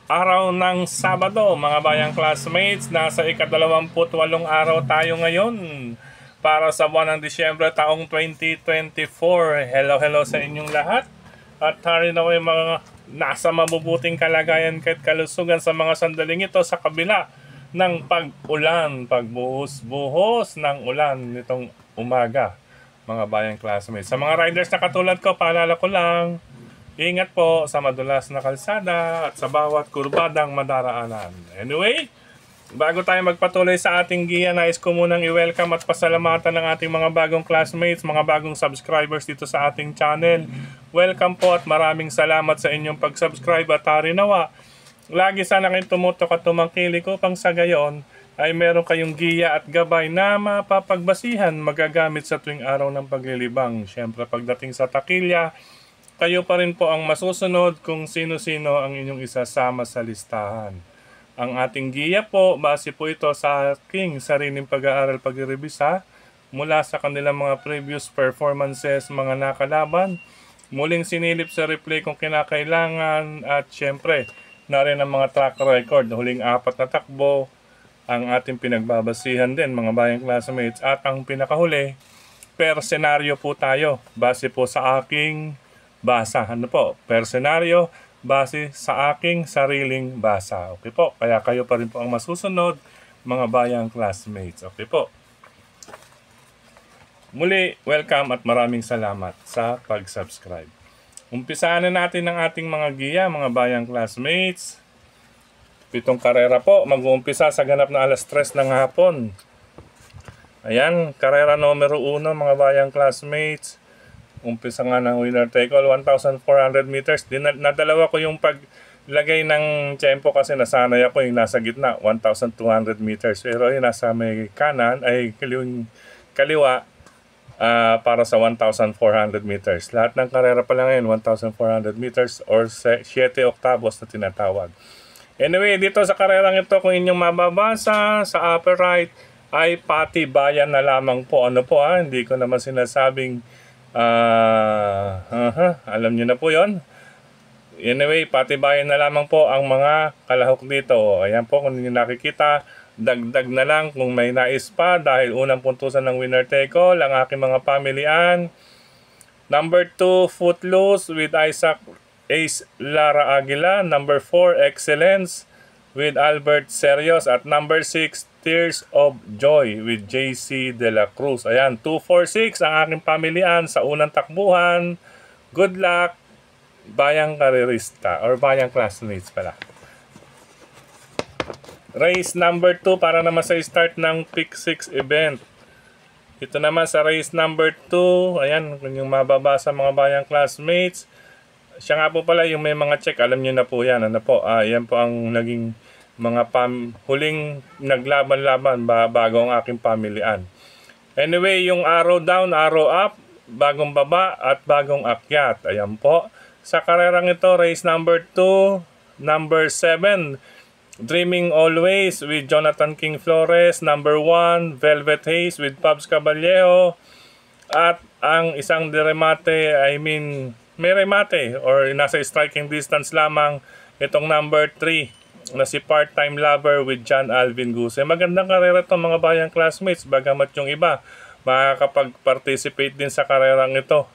Araw ng Sabado, mga bayang classmates, nasa ika-28 araw tayo ngayon para sa buwan ng Disyembre taong 2024. Hello sa inyong lahat. At hari na yung mga nasa mabubuting kalagayan kahit kalusugan sa mga sandaling ito sa kabila ng pag-ulan, pagbuhos-buhos ng ulan nitong umaga, mga bayang classmates. Sa mga riders na katulad ko, paalala ko lang, ingat po sa madulas na kalsada at sa bawat kurbadang madaraanan. Anyway, bago tayo magpatuloy sa ating giya, nais ko munang i-welcome at pasalamatan ng ating mga bagong classmates, mga bagong subscribers dito sa ating channel. Welcome po at maraming salamat sa inyong pag-subscribe at harinawa. Lagi sana kayong tumutok at tumangkilik upang sa gayon ay meron kayong giya at gabay na mapapagbasihan magagamit sa tuwing araw ng paglilibang. Siyempre pagdating sa takilya, kayo pa rin po ang masusunod kung sino-sino ang inyong isasama sa listahan. Ang ating giya po, base po ito sa aking sariling pag-aaral pagre-revisa mula sa kanilang mga previous performances, mga nakalaban. Muling sinilip sa replay kung kinakailangan at syempre, na rin ang mga track record. Huling 4 na takbo, ang ating pinagbabasihan din mga bayang classmates. At ang pinakahuli, per senaryo po tayo, base po sa aking basa. Ano po? Per senaryo, base sa aking sariling basa. Okay po? Kaya kayo pa rin po ang masusunod, mga bayang classmates. Okay po? Muli, welcome at maraming salamat sa pag-subscribe. Umpisaan na natin ang ating mga giya, mga bayang classmates. 7 karera po, mag-uumpisa sa ganap na alas 3 ng hapon. Ayan, karera numero 1, mga bayang classmates. Umpisa nga ng winner take all, 1,400 meters. Nadalawa ko yung paglagay ng tempo kasi nasanay ako yung nasa gitna, 1,200 meters. Pero yung nasa may kanan ay kaliwa para sa 1,400 meters. Lahat ng karera pala ngayon, 1,400 meters or 7 octavos na tinatawag. Anyway, dito sa karerang ito, kung inyong mababasa sa upper right, ay patibayan na lamang po. Ano po hindi ko naman sinasabing alam nyo na po yon. Anyway, patibayan na lamang po ang mga kalahok dito. Ayan po, kung ninyo nakikita, dagdag na lang kung may nais pa dahil unang puntusan ng winner take all ang aking mga pamilian. Number 2, Footloose with Isaac Ace Lara Aguila. Number 4, Excellence with Albert Serios. At number 6, Tears of Joy with JC De La Cruz. Ayan, 246 ang aking pamilian sa unang takbuhan. Good luck, bayang karerista or bayang classmates pala. Race number 2 para naman sa start ng Pick 6 event. Ito naman sa race number 2. Ayan, kung yung mababasa mga bayang classmates. Siya nga po pala yung may mga check. Alam nyo na po yan. Ano po? Yan po ang naging mga huling naglaban-laban bago ang aking pamilian. Anyway, yung arrow down, arrow up, bagong baba at bagong akyat. Ayan po. Sa karerang ito, race number 2, number 7, Dreaming Always with Jonathan King Flores. Number 1, Velvet Haze with Pabs Caballero. At ang isang diremate, may remate or nasa striking distance lamang itong number 3 na si Part-Time Lover with John Alvin Guse. Magandang karera itong mga bayang classmates, bagamat yung iba makakapag-participate din sa karerang ito.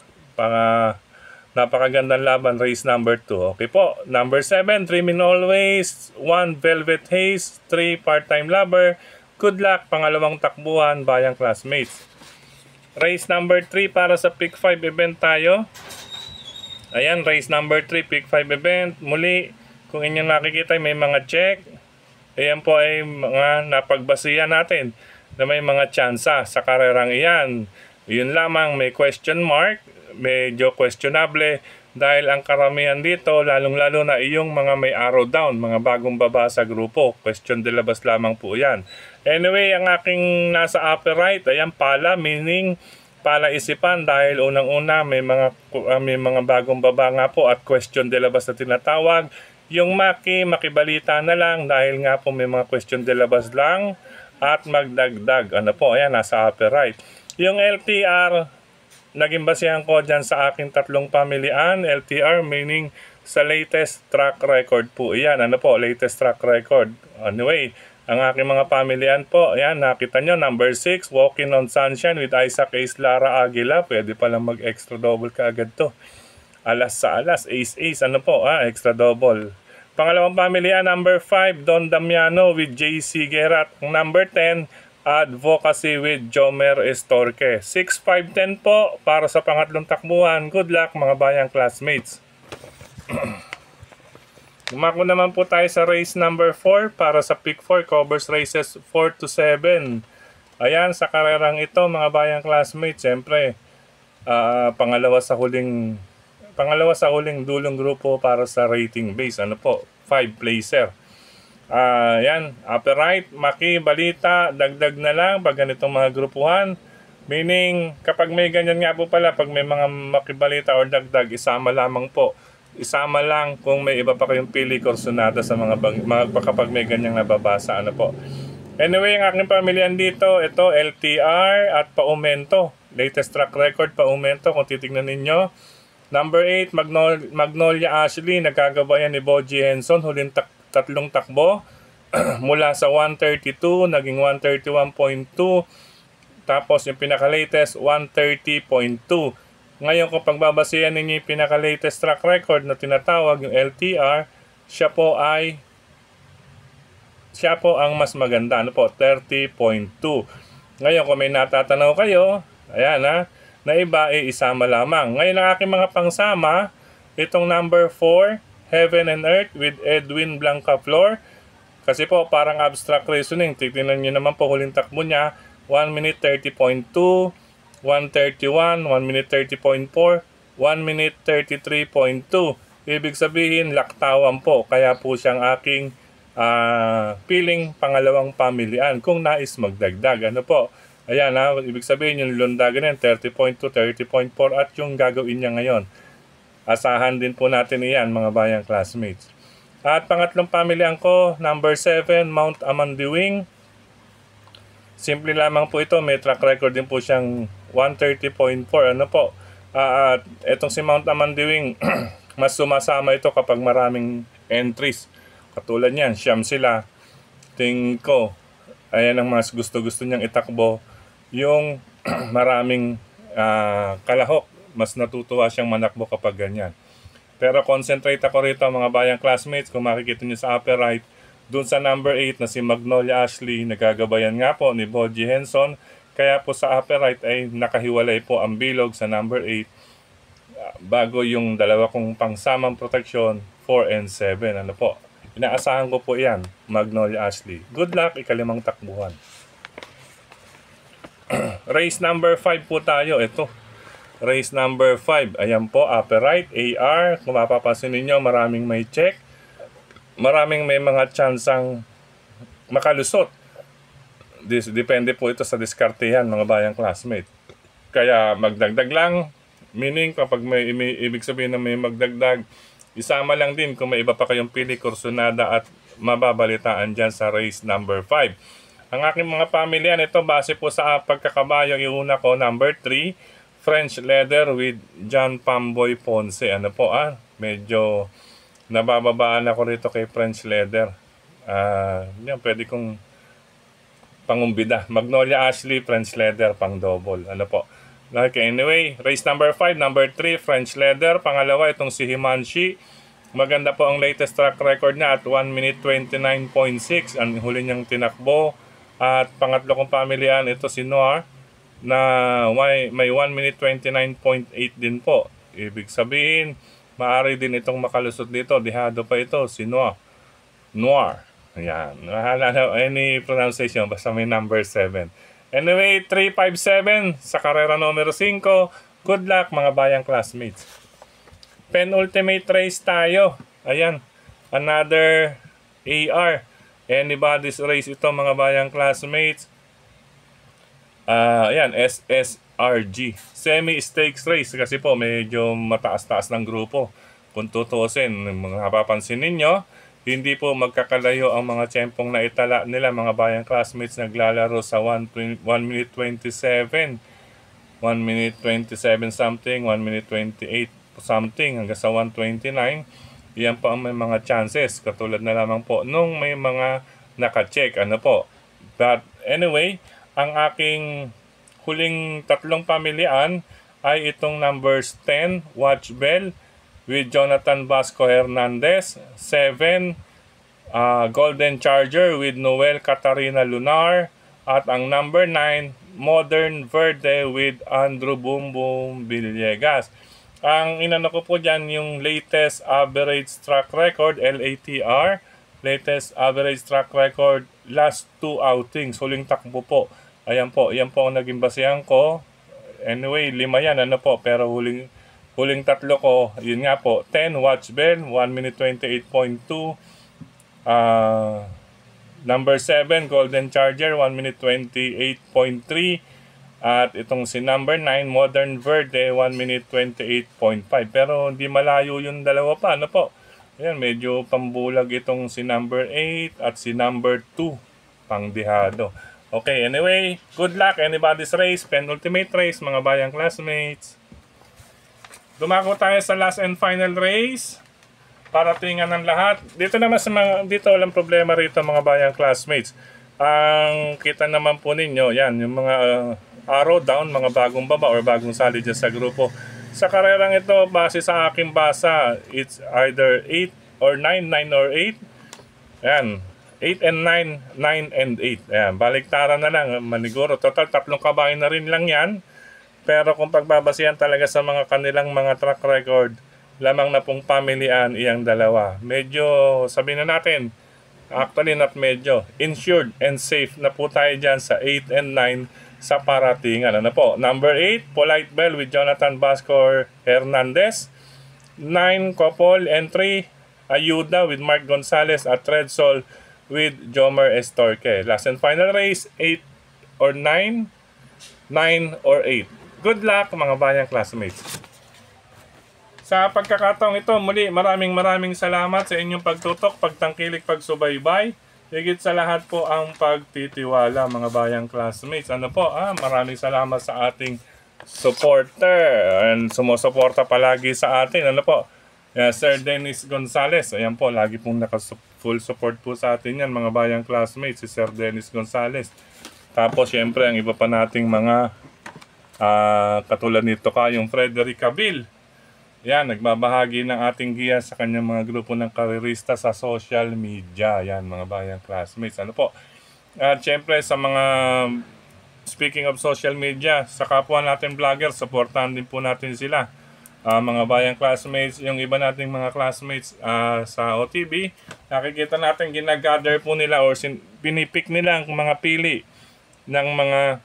Napakagandang laban, race number 2. Okay po, number 7, Dreaming Always, 1, Velvet Haze, 3, Part-Time Lover. Good luck, pangalawang takbuhan, bayang classmates. Race number 3 para sa Pick 5 event tayo. Ayan, race number 3, Pick 5 event. Muli, kung inyong nakikita may mga check, ayan po ay mga napagbasihan natin na may mga tsansa sa karerang iyan. Yun lamang, may question mark, medyo questionable dahil ang karamihan dito, lalong-lalo na iyong mga may arrow down, mga bagong baba sa grupo. Question de labas lamang po yan. Anyway, ang aking nasa upper right, ayan pala, meaning palaisipan dahil unang-una may mga bagong baba nga po at question de labas na tinatawag. Yung makibalita na lang dahil nga po may mga question de labas lang at magdagdag. Ano po, ayan, nasa upper right. Yung LTR, naging basihan ko dyan sa aking tatlong pamilian. LTR meaning sa latest track record po. Iyan, ano po, latest track record. Anyway, ang aking mga pamilyan po, ayan, nakita nyo, number 6, Walking on Sunshine with Isaac Ace Lara Aguila. Pwede palang mag-extra double ka agad to. Alas sa alas, Ace Ace, ano po, extra double. Pangalawang pamilya, number 5, Don Damiano with JC Gerat. Number 10, Advocacy with Jomer Estorque. 6, 5, 10 po para sa pangatlong takbuhan. Good luck mga bayang classmates. Dumako naman po tayo sa race number 4 para sa pick 4, covers races 4 to 7. Ayan, sa karerang ito mga bayang classmates, siyempre, pangalawa sa huling dulong grupo para sa rating base. Ano po? 5 placer. Yan. Upper right, Maki, Balita, dagdag na lang pag ganitong mga grupuhan. Meaning, kapag may ganyan nga po pala, pag may mga Maki, Balita or dagdag, isama lamang po. Isama lang kung may iba pa kayong pili korsonada sa mga kapag may ganyang nababasa. Ano po? Anyway, ang aking pamilyan dito, ito, LTR at Paumento. Latest track record, Paumento, kung titignan ninyo. Number 8, Magnolia Ashley, nagkagabayan ni Boji Henson, huling tatlong takbo. Mula sa 132, naging 131.2. Tapos yung pinaka-latest, 130.2. Ngayon, kung pagbabasihan ninyo yung pinaka-latest track record na tinatawag, yung LTR, siya po ang mas maganda. Ano po? 30.2. Ngayon, kung may natatanaw kayo, ayan na iba isama lamang. Ngayon ang aking mga pangsama, itong number 4, Heaven and Earth with Edwin Blancaflor. Kasi po parang abstract reasoning. Tignan nyo naman po huling takbo niya, 1 minute 30.2, 131, 1 minute 30.4, 1 minute 33.2. Ibig sabihin, laktawan po. Kaya po siyang aking piling pangalawang pamilian kung nais magdagdag. Ano po? Ayan ibig sabihin yung lundagan yan, 30.2, 30.4 at yung gagawin niya ngayon. Asahan din po natin iyan mga bayang classmates. At pangatlong pamilihan ko, number 7, Mount Amandiwing. Simple lamang po ito, may track record din po siyang 130.4. Ano po? At etong si Mount Amandiwing, mas sumasama ito kapag maraming entries. Katulad niyan, siyam sila. Tingin ko, ayan ang mas gusto-gusto niyang itakbo. Yung maraming kalahok, mas natutuwa siyang manakbo kapag ganyan. Pero concentrate ako rito mga bayang classmates, kung makikita niyo sa upper right, dun sa number 8 na si Magnolia Ashley, nagagabayan nga po ni Boji Henson. Kaya po sa upper right ay nakahiwalay po ang bilog sa number 8 bago yung dalawa kong pangsamang proteksyon 4 and 7. Ano po? Inaasahan ko po yan, Magnolia Ashley. Good luck, ikalimang takbuhan. Race number 5 po tayo. Ito. Race number 5. Ayan po, upper right, AR. Kung mapapansin ninyo, maraming may check. Maraming may mga tsansang makalusot. Depende po ito sa diskartehan, mga bayang classmate. Kaya magdagdag lang. Meaning, kapag may ibig sabihin na may magdagdag, isama lang din kung may iba pa kayong pili, kursonada at mababalitaan dyan sa race number 5. Ang aking mga pamilyan, ito base po sa pagkakabayo, iuna ko, number 3, French Leather with John Pamboy Ponce. Ano po medyo nabababaan ako rito kay French Leather. Yan, pwede kong pangumbida. Magnolia Ashley, French Leather, pang double. Ano po. Okay, anyway, race number 5, number 3, French Leather. Pangalawa, itong si Himanshi. Maganda po ang latest track record niya at 1 minute 29.6. Ang huli niyang tinakbo. At pangatlo kong pamilyan, ito si Noir na may 1 minute 29.8 din po. Ibig sabihin, maaari din itong makalusot dito. Dihado pa ito, si Noir. Ayan. Any pronunciation, basta may number 7. Anyway, 357 sa karera numero 5. Good luck mga bayang classmates. Penultimate race tayo. Ayan. Another AR. Anybody's race ito mga bayang classmates. Ayan, SSRG. Semi-stakes race kasi po medyo mataas-taas ng grupo. Kung tutusin, mapapansin ninyo, hindi po magkakalayo ang mga tiyempong na itala nila mga bayang classmates naglalaro sa 1 minute 27. 1 minute 27 something, 1 minute 28 something hanggang sa 1:29. Iyan po ang may mga chances. Katulad na lamang po nung may mga naka-check. Ano po. But anyway, ang aking huling tatlong pamilian ay itong numbers 10, Watch Bell with Jonathan Vasco Hernandez, 7, Golden Charger with Noel Catarina Lunar, at ang number 9, Modern Verde with Andrew Bumbum Villegas. Ang inano ko po dyan yung latest average track record, LATR, latest average track record last 2 outings, huling takbo po. Ayan po, yan po ang naging basehan ko. Anyway, 5 yan, ano po, pero huling tatlo ko, yun nga po, 10, Watch Bell, 1 minute 28.2. Number 7, Golden Charger, 1 minute 28.3. At itong si number 9, Modern Verde, 1 minute 28.5. Pero hindi malayo yung dalawa pa, ano po. Ayan, medyo pambulag itong si number 8 at si number 2, pangdihado. Okay, anyway, good luck, anybody's race, penultimate race, mga bayang classmates. Dumako tayo sa last and final race para tingnan ng lahat. Dito naman sa mga, dito walang problema rito mga bayang classmates. Ang kita naman po ninyo, yan, yung mga arrow down, mga bagong baba or bagong sali dyan sa grupo. Sa karerang ito, base sa aking basa, it's either 8 or 9, 9 or 8. Ayan, 8 and 9, 9 and 8. Ayan, baliktaran na lang, maniguro. Total, 3 kabayo na rin lang yan. Pero kung pagbabasihan talaga sa mga kanilang mga track record, lamang na pong pamilian iyang dalawa. Medyo, sabihin na natin, actually not medyo, insured and safe na po tayo dyan sa 8 and 9 sa paratingan. Ano po? Number 8, Polite Bell with Jonathan Vasco Hernandez. 9, Copol. And 3, Ayuda with Mark Gonzalez at Red Sol with Jomer Estorque. Last and final race, 8 or 9, 9 or 8. Good luck mga bayang classmates. Sa pagkakataong ito, muli maraming salamat sa inyong pagtutok, pagtangkilik, pagsubaybay. Higit sa lahat po ang pagtitiwala mga bayang classmates. Ano po, maraming salamat sa ating supporter and sumusuporta palagi sa atin. Ano po, Sir Dennis Gonzales. Ayan po, lagi pong naka-full support po sa atin yan mga bayang classmates, si Sir Dennis Gonzales. Tapos syempre ang iba pa nating mga katulad nito yung Frederick Cabil. Yan, nagbabahagi ng ating giya sa kanyang mga grupo ng karerista sa social media. Yan, mga bayang classmates. Ano po? At syempre sa mga, speaking of social media, sa kapwa natin vlogger, supportahan din po natin sila. Mga bayang classmates, yung iba nating mga classmates sa OTB, nakikita natin ginagather po nila or pinipick nila ang mga pili ng mga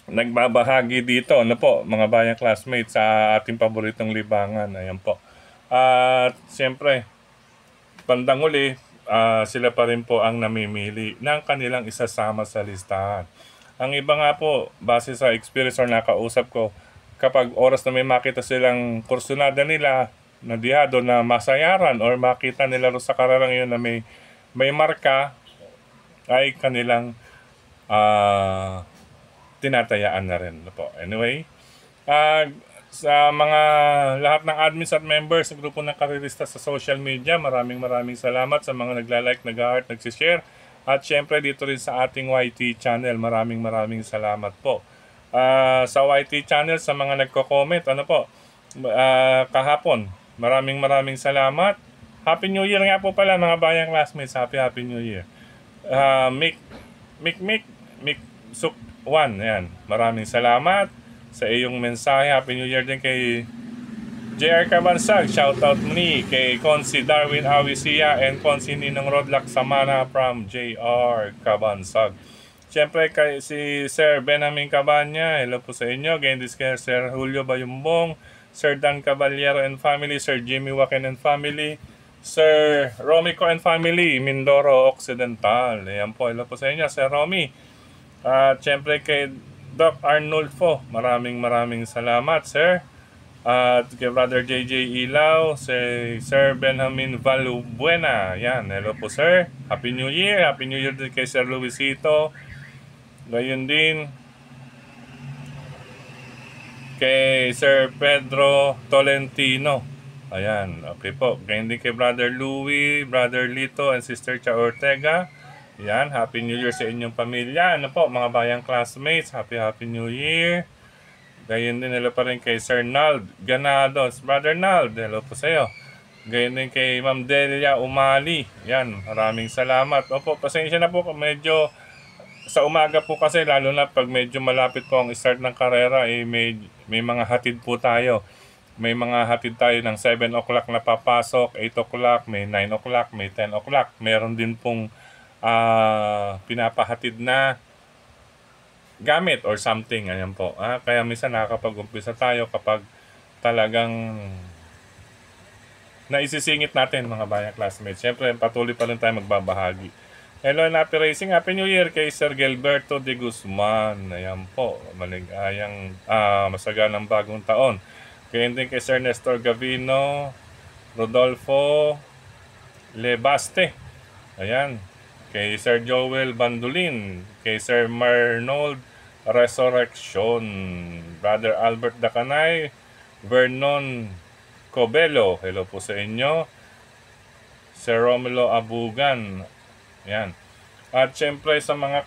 nagbabahagi dito, ano po, mga bayang classmates sa ating paboritong libangan. Ayan po. At siyempre, bandang uli, sila pa rin po ang namimili ng kanilang isasama sa listahan. Ang iba nga po, base sa experience or nakausap ko, kapag oras na may makita silang kursunada nila na dihado na masayaran or makita nila sa kararang yun na may marka, ay kanilang tinatayaan na rin po. Anyway, sa mga lahat ng admins at members sa grupo ng karerista sa social media, maraming salamat sa mga nagla-like, nag-heart, nag-share. At syempre dito rin sa ating YT channel, maraming salamat po. Sa YT channel, sa mga nagko-comment, ano po, kahapon, maraming salamat. Happy New Year nga po pala mga bayang classmates. Happy New Year. Mick Suk 1, yan. Maraming salamat sa iyong mensahe. Happy New Year din kay JR Cabansag. Shoutout muli kay Consi Darwin Awisia and Consi Ninong Rodlack Samana from JR Cabansag. Siyempre kay si Sir Benjamin Cabanya. Hello po sa inyo. Again, this kay Sir Julio Bayumbong, Sir Dan Caballero and family, Sir Jimmy Waken and family, Sir Romico and family, Mindoro Occidental. Ayan po, hello po sa inyo, Sir Romy. At syempre kay Doc Arnulfo, maraming salamat, sir. At kay Brother JJ Ilaw, Sir Benjamin Valubuena. Yan, hello po sir. Happy New Year. Happy New Year din kay Sir Luisito. Gayon din kay Sir Pedro Tolentino. Ayan, okay po. Ganyan din kay Brother Louie, Brother Lito, and Sister Cha Ortega. Ayan, Happy New Year sa inyong pamilya. Ano po, mga bayang classmates, Happy New Year. Ganyan din nila pa rin kay Sir Nald Ganados. Brother Nald, hello po sa iyo. Ganyan din kay Ma'am Delia Umali. Yan, maraming salamat. Opo, pasensya na po, medyo sa umaga po kasi, lalo na pag medyo malapit po ang start ng karera, may mga hatid po tayo. May mga hatid tayo ng 7 o'clock na papasok, 8 o'clock, may 9 o'clock, may 10 o'clock. Meron din pong pinapahatid na gamit or something. Ayan po. Kaya minsan nakakapag-umpisa tayo kapag talagang naisisingit natin, mga bayang classmates. Siyempre, patuloy pa rin tayo magbabahagi. Hello and happy racing. Happy New Year kay Sir Gilberto de Guzman. Ayan po. Maligayang masaganang bagong taon. Kaya din kay Sir Nestor Gavino, Rodolfo Lebaste. Ayan. Kay Sir Joel Bandulin. Kay Sir Marnold Resurrection. Brother Albert Dacanay. Vernon Cobelo. Hello po sa inyo. Sir Romulo Abugan. Ayan. At syempre sa mga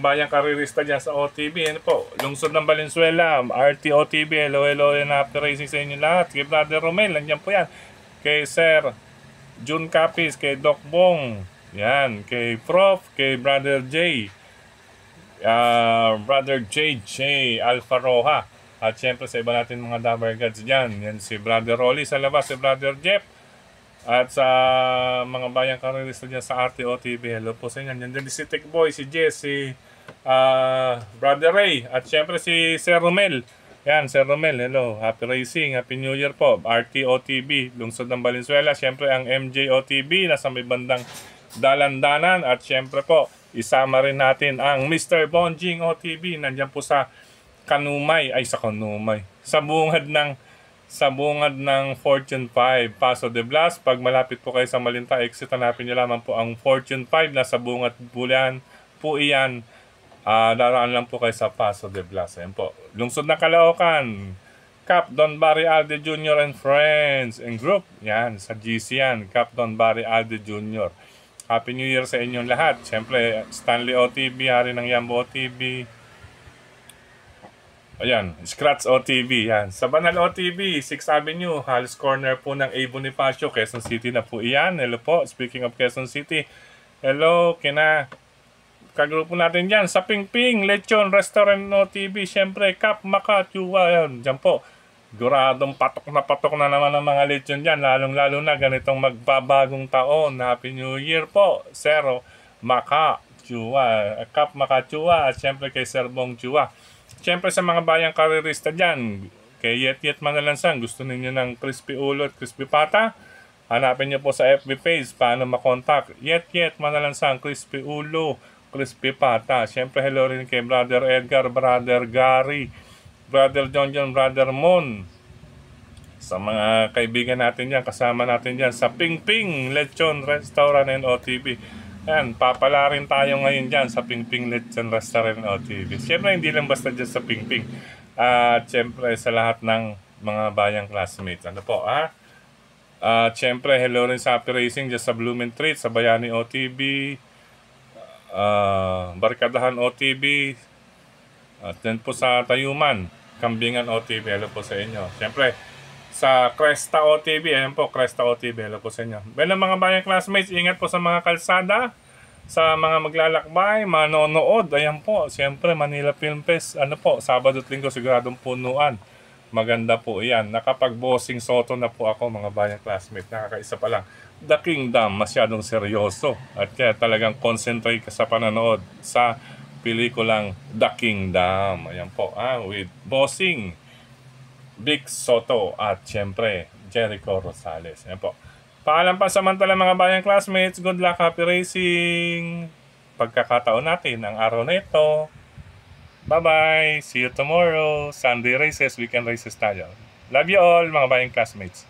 bayang karirista dyan sa OTB, ano po, Lungsod ng Valenzuela, RT OTB, hello and happy racing sa inyo lahat. Kay Brother Romel, nandiyan po yan. Kay Sir June Capis, kay Doc Bong, yan. Kay Prof, kay Brother J, Brother JJ Alfa Roja. At syempre sa iba natin mga Dabber Gods dyan, yan si Brother Rolly sa labas, si Brother Jeff. At sa mga bayang karirista dyan sa RTOTV, hello po sa inyo. Nandiyan si Tech Boy, si Jess, si Brother Ray, at syempre si Sir Romel. Yan, Sir Romel, hello. Happy racing, Happy New Year po. RTOTV, Lungsod ng Valenzuela. Syempre ang MJOTV, nasa may bandang Dalandanan. At syempre po, isama rin natin ang Mr. Bonjing OTV. Nandiyan po sa Kanumay, sa bungad ng Fortune 5, Paso de Blas. Pag malapit po kayo sa Malinta exit, hanapin nyo lamang po ang Fortune 5 na sa bungad bulan po iyan. Daraan lang po kayo sa Paso de Blas. Ayan po. Lungsod ng Caloocan, Cap Don Barry Alde Jr. and Friends and Group. Yan, sa GC yan. Cap Don Barry Alde Jr. Happy New Year sa inyong lahat. Siyempre, Stanley OTV, hari ng Yambo OTV. Ayan, Scratch OTV, yan. Sa Banal OTV, 6th Avenue, Halos Corner po ng A. Bonifacio, Quezon City na po iyan. Hello po, speaking of Quezon City. Hello, kagrupo natin dyan. Sa Pingping, Lechon Restaurant OTV, syempre, Cap Maca, Chua, yan. Dyan po, guradong patok na naman ang mga lechon dyan. Lalong-lalo na ganitong magbabagong taon. Happy New Year po, Sir Maca, Chua, Cap Maca, Chua, at syempre kay Sir Bong Chua. Siyempre sa mga bayang karirista dyan, kay Yet Manalansang, gusto ninyo ng crispy ulo at crispy pata? Hanapin nyo po sa FB page, paano makontak. Yet Manalansang, crispy ulo, crispy pata. Siyempre hello rin kay Brother Edgar, Brother Gary, Brother John, Brother Mon. Sa mga kaibigan natin dyan, kasama natin dyan sa Pingping, Lechon Restaurant and OTV. Ayan, papala rin tayo ngayon dyan sa Pingping Lechon Restaurant OTV. Siyempre, hindi lang basta dyan sa Pingping. At siyempre, sa lahat ng mga bayang classmates. Ano po, At siyempre, hello rin sa Happy Racing dyan sa Blooming Treat, sa Bayani OTV, Barkadahan OTV, at dyan po sa Tayuman, Kambingan OTV. Hello po sa inyo. Siyempre, sa Cresta OTV, ayan po, Cresta OTV, hello po sa inyo. Well, mga bayang classmates, ingat po sa mga kalsada, sa mga maglalakbay, manonood, ayan po, siyempre Manila Film Fest, ano po, Sabado at Linggo, siguradong punuan. Maganda po iyan. Nakapag-bossing soto na po ako, mga bayang classmates, nakakaisa pa lang. The Kingdom, masyadong seryoso. At kaya talagang concentrate ka sa panonood sa pelikulang The Kingdom. Ayan po, with bossing Vic Soto at syempre Jericho Rosales. Ayan po. Paalam pa samantala mga bayang classmates. Good luck, happy racing. Pagkakataon natin ang araw na ito. Bye-bye. See you tomorrow. Sunday races, weekend races tayo. Love you all mga bayang classmates.